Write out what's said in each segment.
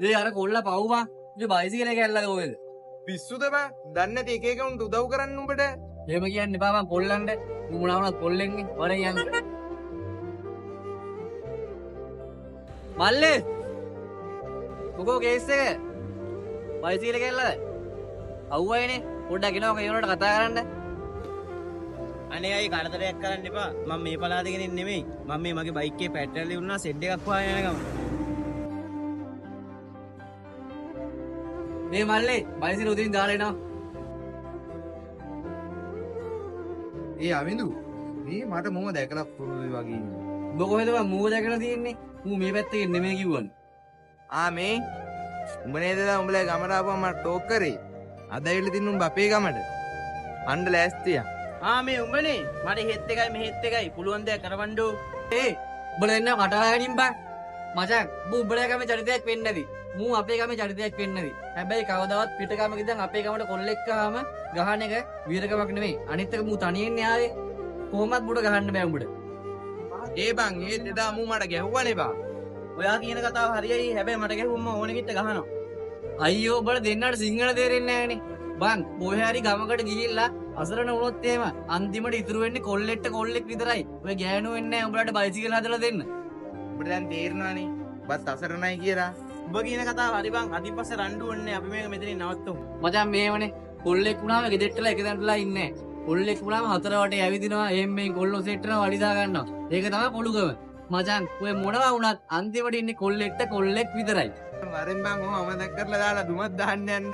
ඒ අර කොල්ල පව්වා ඉතින් බයිසිකලේ කැල්ලද ඔයද? පිස්සුද බං? දන්නේ නැති එක එක උන්ට උදව් කරන්න උඹට. එහෙම කියන්න එපා මං කොල්ලන්ට. නුඹලා වුණත් කොල්ලෙන්නේ. වරෙන් යන්න. මල්ලේ. මොකෝ කේස් එක? බයිසිකලේ කැල්ලද? අවුවයිනේ. පොඩ්ඩක් එනවා කේනකට කතා කරන්න. අනේ අය කරදරයක් කරන්න එපා. මම මේ පළාතේ කෙනෙක් නෙමෙයි. මම මේ මගේ බයික් එකේ පෙට්‍රල් ඉවුණා සෙඩ් එකක් හොයාගෙන යන ගමන්. මේ මල්ලේ බයිසිකල උදින් දාලා එනවා. ඒ අවිඳු මේ මට මොම දැකලා පුරුදුයි වගේ ඉන්නේ. උඹ කොහෙද බං මූව දැකලා තියෙන්නේ? ඌ මේ පැත්තේ නෙමෙයි කිව්වනේ. මේ උඹ නේද උඹලා ගමට ආපුවම මට ටෝක් කරේ. අද ඇවිල්ලා තින්න උඹ අපේ ගමට. අඬ ලෑස්තියා. මේ උඹනේ මට හෙත් එකයි මෙහෙත් එකයි පුළුවන් දෙයක් කරවන්නෝ. උඹලා දෙන්නා කටලා ගැනීම බං. මචං උඹලා ගමේ චරිතයක් වෙන්නේ නැති. මූ අපේ ගමේ චරිතයක් වෙන්නේ නැති. හැබැයි කවදාවත් පිට ගමක ඉඳන් අපේ ගමට කොල්ලෙක් ආවම ගහන එක වීරකමක් නෙමෙයි. අනිත් එක මූ තනියෙන් ආවේ. කොහොමවත් මුඩ ගහන්න බෑ උඹට. බං ඒ දෙදා මූ මට ගැහුවානේ බං. ඔයා කියන කතාව හරියයි. හැබැයි මට ගැහුවම ඕනෙ කිට්ට ගහනවා. අයියෝ උඹලා දෙන්නාට සිංහල තේරෙන්නේ නැහනේ. බං කොහේ හරි ගමකට ගිහිල්ලා අසරණ වුණොත් එහෙම අන්තිමට ඉතුරු වෙන්නේ කොල්ලෙක්ට කොල්ලෙක් විතරයි. ඔය ගෑනු වෙන්නේ නැහැ උඹලට බයිසිකල් හදලා දෙන්න. උඹට දැන් තේරෙනවනේ. බස් අසරණයි කියලා. උඹ කියන කතාව හරි බං. අදින් පස්සේ රණ්ඩු වෙන්නේ අපි මේක මෙතනින් නවත්තමු. මචං මේවනේ කොල්ලෙක් වුණාම ගෙදෙට්ටලා එක තැනටලා ඉන්නේ නැහැ. කොල්ලෙක් වුණාම හතර වටේ ඇවිදිනවා. එහෙන් මෙන් කොල්ලෝ සෙට් කරනවා වලිදා ගන්නවා. ඒක තමයි පොළුකම. මචං ඔය මොනවා වුණත් අන්තිමට ඉන්නේ කොල්ලෙක්ට කොල්ලෙක් විතරයි. වරෙන් බං ඔහම අමතක කරලා දාලා දුමත් දාන්න යන්න.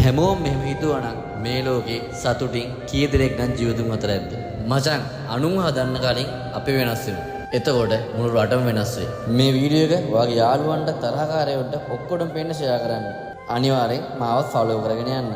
හැමෝම මෙහෙම හිතුවනම් මේ ලෝකේ සතුටින් කී දෙනෙක් නම් ජීවිතුන් අතර ඇද්ද? මචං අනුන් හදන්න කලින් අපි වෙනස් වෙනවා. එතකොට මුළු රටම වෙනස් වෙයි. මේ වීඩියෝ එක ඔයාගේ යාළුවන්ට තරහකාරයන්ට ඔක්කොටම පෙන්න ෂෙයා කරන්න. අනිවාර්යෙන් මාවත් ෆලෝ කරගෙන යන්න.